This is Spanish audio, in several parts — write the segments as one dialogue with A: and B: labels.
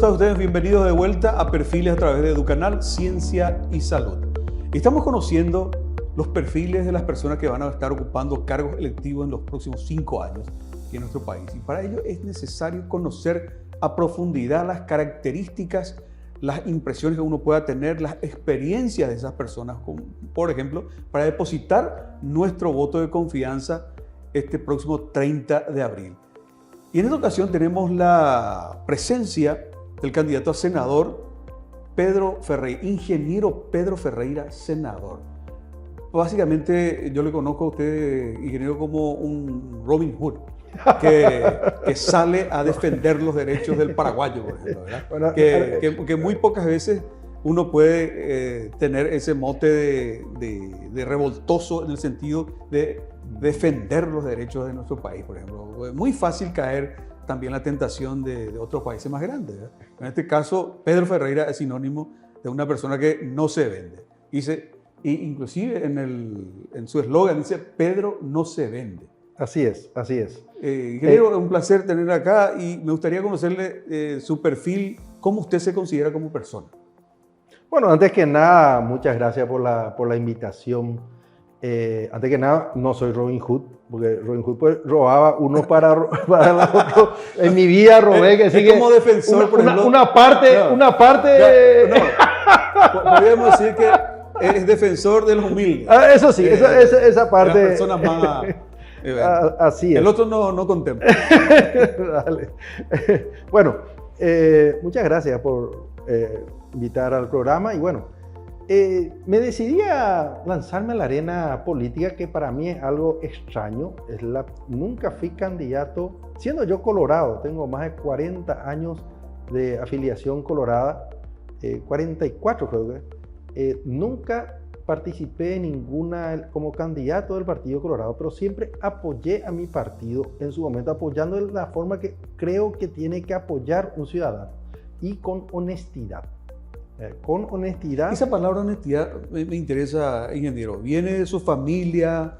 A: todos ustedes? Bienvenidos de vuelta a Perfiles a través de Educanal Ciencia y Salud. Estamos conociendo los perfiles de las personas que van a estar ocupando cargos electivos en los próximos 5 años aquí en nuestro país. Y para ello es necesario conocer a profundidad las características, las impresiones que uno pueda tener, las experiencias de esas personas, como, por ejemplo, para depositar nuestro voto de confianza este próximo 30 de abril. Y en esta ocasión tenemos la presencia del candidato a senador Pedro Ferreira, ingeniero Pedro Ferreira, senador. Básicamente yo le conozco a usted, ingeniero, como un Robin Hood, que sale a defender los derechos del paraguayo, por ejemplo, ¿verdad? Bueno, que muy pocas veces uno puede tener ese mote de revoltoso en el sentido de defender los derechos de nuestro país, por ejemplo. Es muy fácil caer también en la tentación de otros países más grandes, ¿verdad? En este caso, Pedro Ferreira es sinónimo de una persona que no se vende. Inclusive en su eslogan dice, Pedro no se vende.
B: Así es, así es.
A: Ingeniero, es un placer tener acá y me gustaría conocerle su perfil, cómo usted se considera como persona.
B: Bueno, antes que nada, muchas gracias por la invitación. Antes que nada, no soy Robin Hood, porque Robin Hood pues, robaba uno para el otro. En mi vida robé, que sigue
A: como defensor, por ejemplo.
B: Una parte.
A: Podríamos decir que es defensor de los humildes.
B: Eso sí, esa parte.
A: Las personas más.
B: Así es.
A: El otro no contempla.
B: Dale. Bueno, muchas gracias por invitar al programa y bueno. Me decidí a lanzarme a la arena política, que para mí es algo extraño. Nunca fui candidato, siendo yo colorado, tengo más de 40 años de afiliación colorada, 44 creo que. Nunca participé en ninguna como candidato del Partido Colorado, pero siempre apoyé a mi partido en su momento, apoyando de la forma que creo que tiene que apoyar un ciudadano y con honestidad. Con honestidad.
A: Esa palabra honestidad me interesa, ingeniero. ¿Viene de su familia?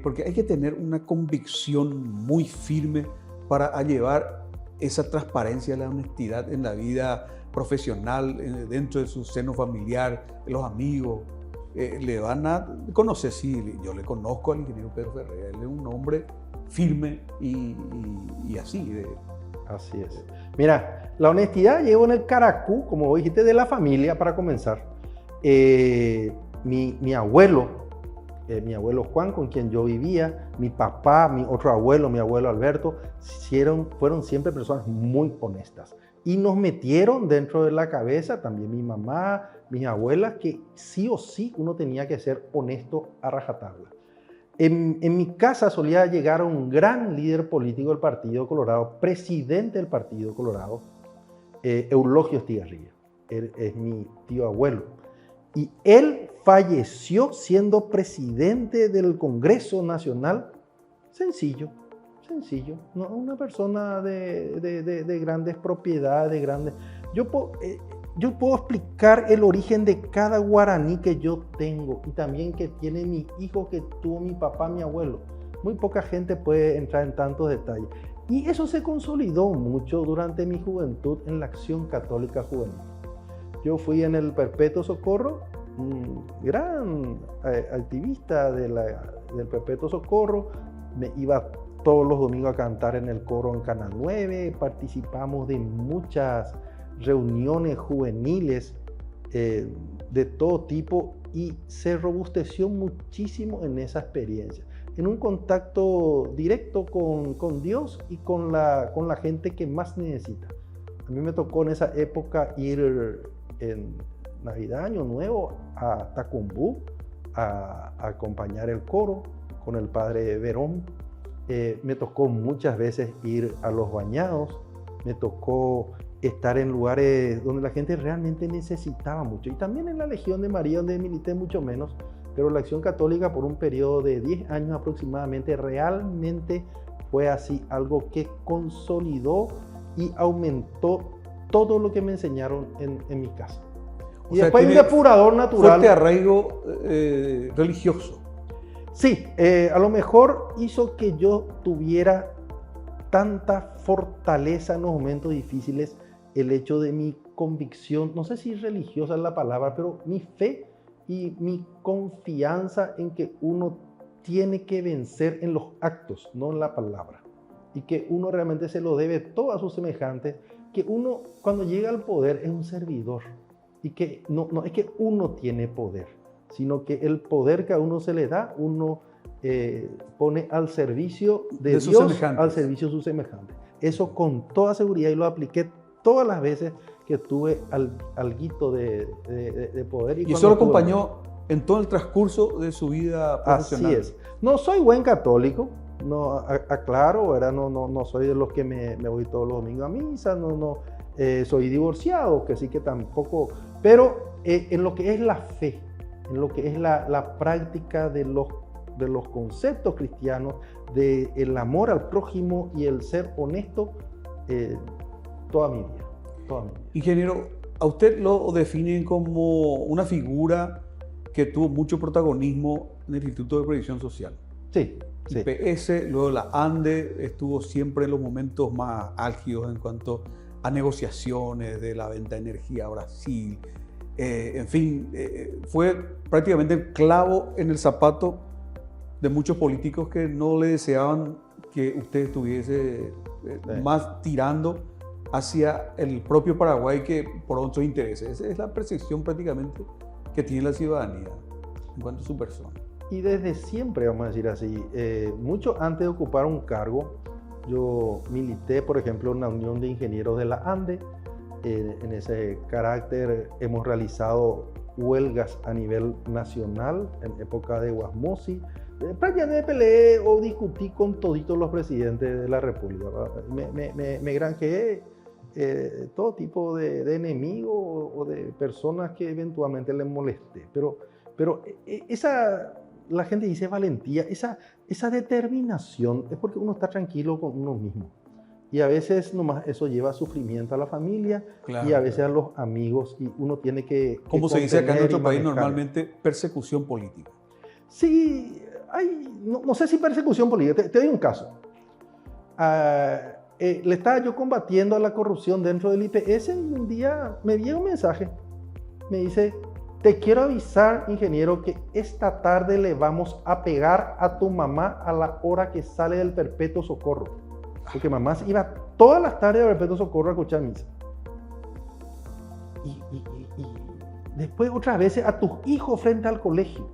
A: Porque hay que tener una convicción muy firme para llevar esa transparencia, la honestidad en la vida profesional, dentro de su seno familiar, los amigos. Le van a conocer, sí, yo le conozco al ingeniero Pedro Ferreira, él es un hombre firme y así.
B: Así es. Mira, la honestidad llevo en el caracú, como dijiste, de la familia, para comenzar. Mi abuelo Juan, con quien yo vivía, mi papá, mi otro abuelo, mi abuelo Alberto, fueron siempre personas muy honestas. Y nos metieron dentro de la cabeza, también mi mamá, mis abuelas, que sí o sí uno tenía que ser honesto a rajatabla. En mi casa solía llegar un gran líder político del Partido Colorado, presidente del Partido Colorado, Eulogio Estigarribia. Él es mi tío abuelo. Y él falleció siendo presidente del Congreso Nacional. Sencillo. No, una persona de grandes propiedades, Yo puedo explicar el origen de cada guaraní que yo tengo y también que tiene mi hijo, que tuvo mi papá, mi abuelo. Muy poca gente puede entrar en tantos detalles. Y eso se consolidó mucho durante mi juventud en la Acción Católica Juvenil. Yo fui en el Perpetuo Socorro, un gran activista del Perpetuo Socorro. Me iba todos los domingos a cantar en el coro en Canal 9. Participamos de muchas reuniones juveniles de todo tipo y se robusteció muchísimo en esa experiencia, en un contacto directo con Dios y con la gente que más necesita. A mí me tocó en esa época ir en Navidad, Año Nuevo, a Tacumbú a acompañar el coro con el padre Verón. Me tocó muchas veces ir a los bañados, me tocó estar en lugares donde la gente realmente necesitaba mucho. Y también en la Legión de María, donde milité mucho menos, pero la Acción Católica por un periodo de 10 años aproximadamente realmente fue así, algo que consolidó y aumentó todo lo que me enseñaron en mi casa. Y después un depurador natural.
A: Fuerte arraigo religioso.
B: Sí, a lo mejor hizo que yo tuviera tanta fortaleza en los momentos difíciles el hecho de mi convicción, no sé si religiosa es la palabra, pero mi fe y mi confianza en que uno tiene que vencer en los actos, no en la palabra. Y que uno realmente se lo debe todo a sus semejantes, que uno cuando llega al poder es un servidor. Y que no es que uno tiene poder, sino que el poder que a uno se le da, uno pone al servicio de Dios, al servicio de sus semejantes. Eso con toda seguridad, y lo apliqué todas las veces que tuve alguito de poder.
A: Y eso lo acompañó en todo el transcurso de su vida profesional.
B: Así es. No soy buen católico, no, aclaro, ¿verdad? No soy de los que me voy todos los domingos a misa, soy divorciado, que sí que tampoco, pero en lo que es la fe, en lo que es la práctica de los conceptos cristianos, del amor al prójimo y el ser honesto, toda mi vida.
A: Ingeniero, a usted lo definen como una figura que tuvo mucho protagonismo en el Instituto de Previsión Social.
B: Sí.
A: IPS, luego la ANDE, estuvo siempre en los momentos más álgidos en cuanto a negociaciones de la venta de energía a Brasil. En fin, fue prácticamente el clavo en el zapato de muchos políticos que no le deseaban que usted estuviese más tirando hacia el propio Paraguay que por otros intereses. Esa es la percepción prácticamente que tiene la ciudadanía en cuanto a su persona.
B: Y desde siempre, vamos a decir así, mucho antes de ocupar un cargo, yo milité, por ejemplo, en la Unión de Ingenieros de la ANDE. En ese carácter hemos realizado huelgas a nivel nacional en época de Guasmosi. Prácticamente peleé o discutí con toditos los presidentes de la República. Me granjeé todo tipo de enemigos o de personas que eventualmente les molesté. Pero la gente dice valentía, esa determinación es porque uno está tranquilo con uno mismo. Y a veces nomás eso lleva sufrimiento a la familia, claro, y a veces a los amigos, y uno tiene que
A: como se dice acá en nuestro país normalmente, persecución política.
B: Sí, no sé si persecución política. Te doy un caso. Le estaba yo combatiendo a la corrupción dentro del IPS y un día me llega un mensaje. Me dice: te quiero avisar, ingeniero, que esta tarde le vamos a pegar a tu mamá a la hora que sale del Perpetuo Socorro. Porque mamá iba todas las tardes al Perpetuo Socorro a escuchar misa. Y después otras veces a tus hijos frente al colegio.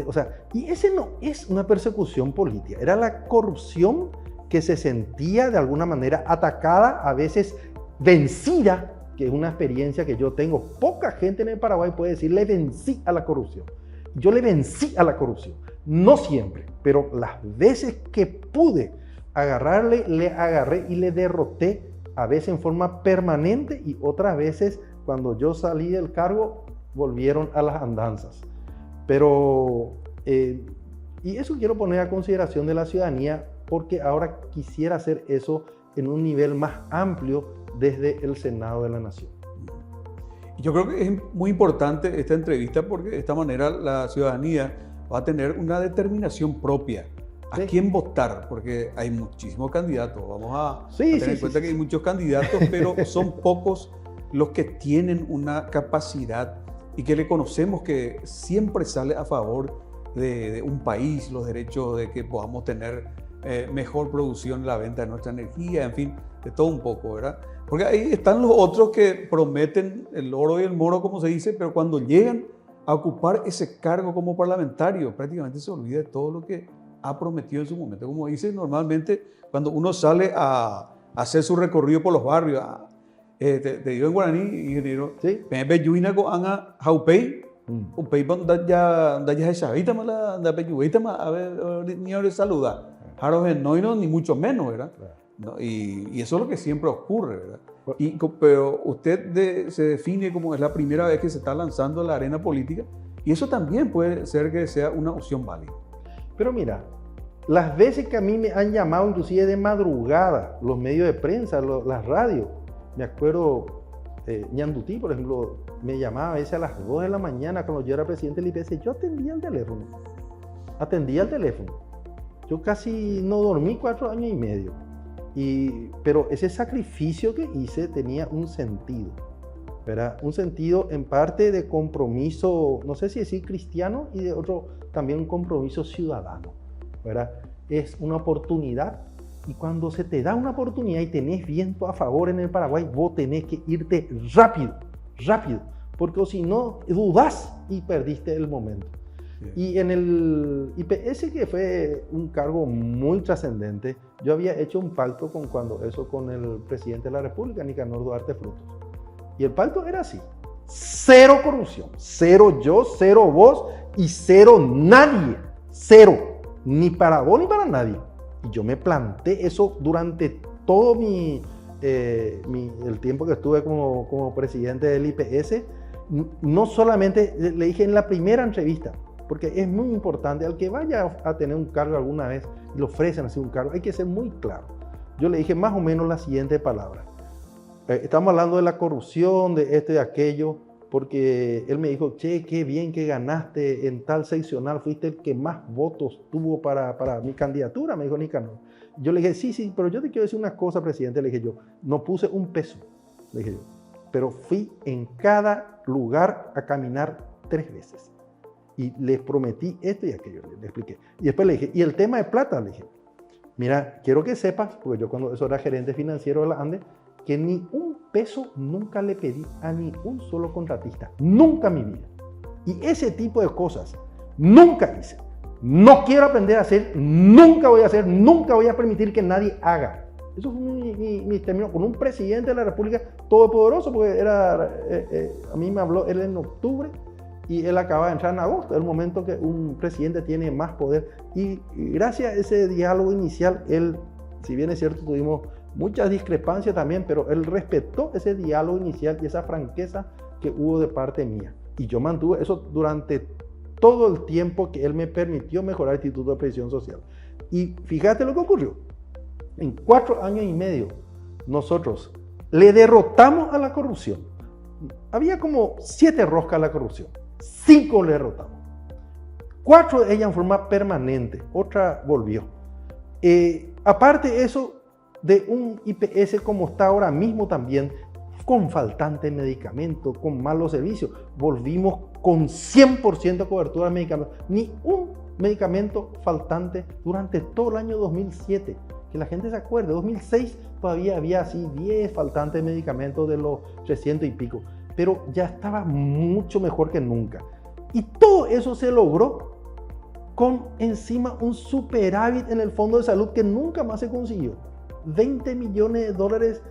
B: O sea, y ese no es una persecución política, era la corrupción que se sentía de alguna manera atacada, a veces vencida, que es una experiencia que yo tengo. Poca gente en el Paraguay puede decir, le vencí a la corrupción. Yo le vencí a la corrupción. No siempre, pero las veces que pude agarrarle, le agarré y le derroté, a veces en forma permanente y otras veces cuando yo salí del cargo volvieron a las andanzas. Pero, y eso quiero poner a consideración de la ciudadanía, porque ahora quisiera hacer eso en un nivel más amplio desde el Senado de la Nación.
A: Yo creo que es muy importante esta entrevista porque de esta manera la ciudadanía va a tener una determinación propia a quién votar, porque hay muchísimos candidatos. Vamos a tener en cuenta que hay muchos candidatos, pero son pocos los que tienen una capacidad y que le conocemos que siempre sale a favor de un país, los derechos de que podamos tener mejor producción en la venta de nuestra energía, en fin, de todo un poco, ¿verdad? Porque ahí están los otros que prometen el oro y el moro, como se dice, pero cuando llegan a ocupar ese cargo como parlamentario, prácticamente se olvida de todo lo que ha prometido en su momento. Como dice normalmente, cuando uno sale a hacer su recorrido por los barrios, te digo en guaraní, ingeniero, me yuina ko anga haupei, upei ya chavita mala da peyuita ma a ver ni ahora saluda, haros no ni mucho menos, ¿verdad? ¿No? Y eso es lo que siempre ocurre, ¿verdad? Pero usted se define como es la primera vez que se está lanzando a la arena política y eso también puede ser que sea una opción válida.
B: Pero mira, las veces que a mí me han llamado inclusive de madrugada, los medios de prensa, las radios, me acuerdo, Ñandutí, por ejemplo, me llamaba a veces a las 2 de la mañana cuando yo era presidente del IPS, yo atendía el teléfono. Yo casi no dormí 4 años y medio. Pero ese sacrificio que hice tenía un sentido, ¿verdad? Un sentido en parte de compromiso, no sé si decir cristiano, y de otro también un compromiso ciudadano, ¿verdad? Es una oportunidad, y cuando se te da una oportunidad y tenés viento a favor en el Paraguay, vos tenés que irte rápido, rápido, porque si no, dudás y perdiste el momento. Bien. Y en el IPS, que fue un cargo muy trascendente, yo había hecho un pacto con el presidente de la República, Nicanor Duarte Frutos. Y el pacto era así: cero corrupción, cero yo, cero vos y cero nadie, cero, ni para vos ni para nadie. Y yo me planté eso durante todo el tiempo que estuve como presidente del IPS. No solamente, le dije en la primera entrevista, porque es muy importante, al que vaya a tener un cargo alguna vez y le ofrecen así un cargo, hay que ser muy claro. Yo le dije más o menos la siguiente palabra: estamos hablando de la corrupción, de esto y de aquello, porque él me dijo, che, qué bien que ganaste en tal seccional, fuiste el que más votos tuvo para mi candidatura, me dijo Nicanor. Yo le dije, sí, pero yo te quiero decir una cosa, presidente, le dije yo, no puse un peso, le dije yo, pero fui en cada lugar a caminar 3 veces. Y les prometí esto y aquello, le expliqué. Y después le dije, y el tema de plata, le dije, mira, quiero que sepas, porque yo cuando eso era gerente financiero de la ANDE, que ni un peso nunca le pedí a ni un solo contratista, nunca en mi vida. Y ese tipo de cosas nunca hice. No quiero aprender a hacer, nunca voy a hacer, nunca voy a permitir que nadie haga. Eso fue mi término con un presidente de la República todopoderoso, porque a mí me habló él en octubre y él acaba de entrar en agosto, el momento que un presidente tiene más poder. Y gracias a ese diálogo inicial, él, si bien es cierto, tuvimos muchas discrepancias también, pero él respetó ese diálogo inicial y esa franqueza que hubo de parte mía. Y yo mantuve eso durante todo el tiempo que él me permitió mejorar el Instituto de Previsión Social. Y fíjate lo que ocurrió. En 4 años y medio, nosotros le derrotamos a la corrupción. Había como 7 roscas a la corrupción. 5 le derrotamos. 4 de ellas en forma permanente. Otra volvió. Aparte de eso, de un IPS como está ahora mismo también, con faltante medicamento, con malos servicios, volvimos con 100% cobertura de medicamentos. Ni un medicamento faltante durante todo el año 2007. Que la gente se acuerde, 2006 todavía había así 10 faltantes de medicamentos de los 300 y pico, pero ya estaba mucho mejor que nunca. Y todo eso se logró con encima un superávit en el Fondo de Salud que nunca más se consiguió. 20 millones de dólares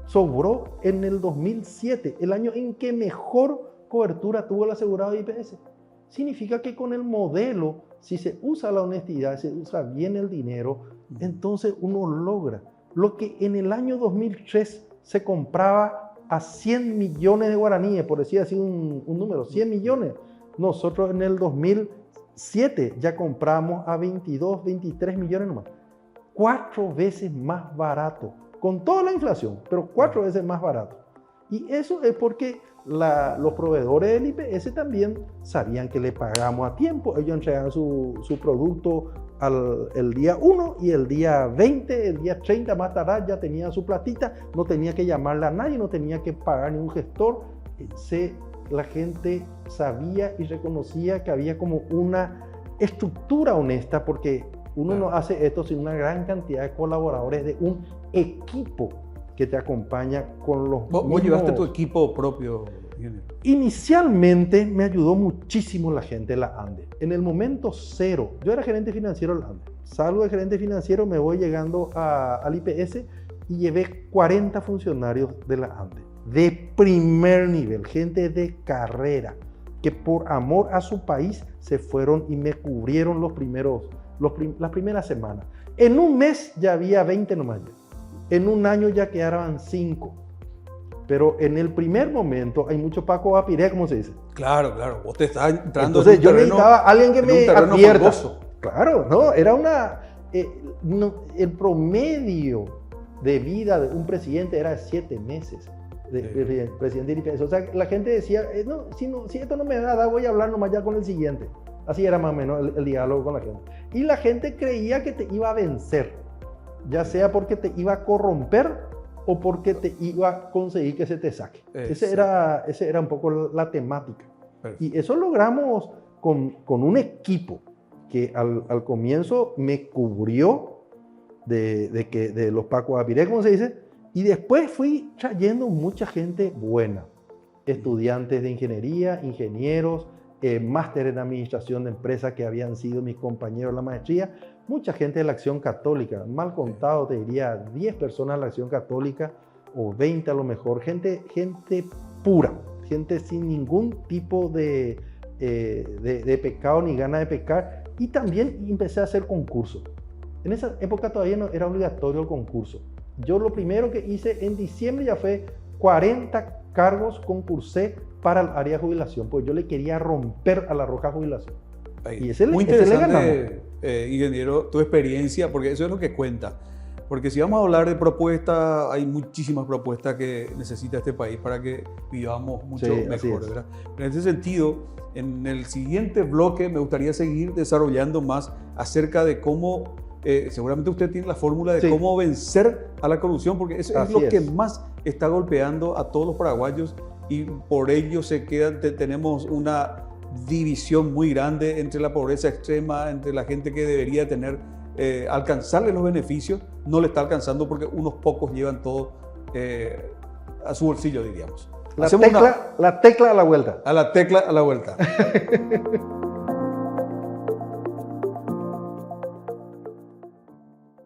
B: sobró en el 2007, el año en que mejor cobertura tuvo el asegurado de IPS. Significa que con el modelo, si se usa la honestidad, se usa bien el dinero, entonces uno logra lo que en el año 2003 se compraba a 100 millones de guaraníes, por decir así un número, 100 millones. Nosotros en el 2007 ya compramos a 22, 23 millones nomás. 4 veces más barato, con toda la inflación, pero 4 veces más barato. Y eso es porque los proveedores del IPS también sabían que le pagamos a tiempo. Ellos entregaban su producto el día 1 y el día 20, el día 30 más tarde ya tenía su platita, no tenía que llamarle a nadie, no tenía que pagar ni un gestor. La gente sabía y reconocía que había como una estructura honesta, porque uno no hace esto sin una gran cantidad de colaboradores, de un equipo que te acompaña con los
A: ¿Vos
B: mismos...
A: llevaste tu equipo propio, ingeniero?
B: Inicialmente me ayudó muchísimo la gente de la ANDE. En el momento cero, yo era gerente financiero de la ANDE. Salgo de gerente financiero, me voy llegando al IPS y llevé 40 funcionarios de la ANDE. De primer nivel, gente de carrera, que por amor a su país se fueron y me cubrieron las primeras semanas. En un mes ya había 20 nomás. En un año ya quedaban 5. Pero en el primer momento hay mucho Paco Apiré, como se dice.
A: Claro, vos te estás entrando.
B: Entonces yo necesitaba a alguien que me advierta.
A: Fangoso.
B: Claro, no, era el promedio de vida de un presidente era 7 meses. De presidente del IPS. O sea, la gente decía, si esto no me da, voy a hablar nomás ya con el siguiente. Así era más o menos el diálogo con la gente. Y la gente creía que te iba a vencer. ya sea porque te iba a corromper o porque te iba a conseguir que se te saque. Ese era un poco la temática. Perfecto. Y eso logramos con un equipo que al comienzo me cubrió de los Paco Apiré, como se dice, y después fui trayendo mucha gente buena, estudiantes de ingeniería, ingenieros, máster en administración de empresas que habían sido mis compañeros en la maestría, mucha gente de la Acción Católica, mal contado te diría 10 personas de la Acción Católica o 20 a lo mejor, gente pura, gente sin ningún tipo de pecado ni gana de pecar, y también empecé a hacer concursos. En esa época todavía no era obligatorio el concurso. Yo lo primero que hice en diciembre ya fue 40 cargos concursé para el área de jubilación, pues yo le quería romper a la Roja Jubilación.
A: Y muy interesante, ingeniero, tu experiencia, porque eso es lo que cuenta. Porque si vamos a hablar de propuestas, hay muchísimas propuestas que necesita este país para que vivamos mucho mejor, ¿verdad? Pero en ese sentido, en el siguiente bloque me gustaría seguir desarrollando más acerca de cómo, seguramente usted tiene la fórmula de cómo vencer a la corrupción, porque eso es lo que más está golpeando a todos los paraguayos, y por ello tenemos una división muy grande entre la pobreza extrema, entre la gente que debería alcanzarle los beneficios, no le está alcanzando porque unos pocos llevan todo a su bolsillo, diríamos.
B: La tecla a la vuelta.
A: A la tecla a la vuelta.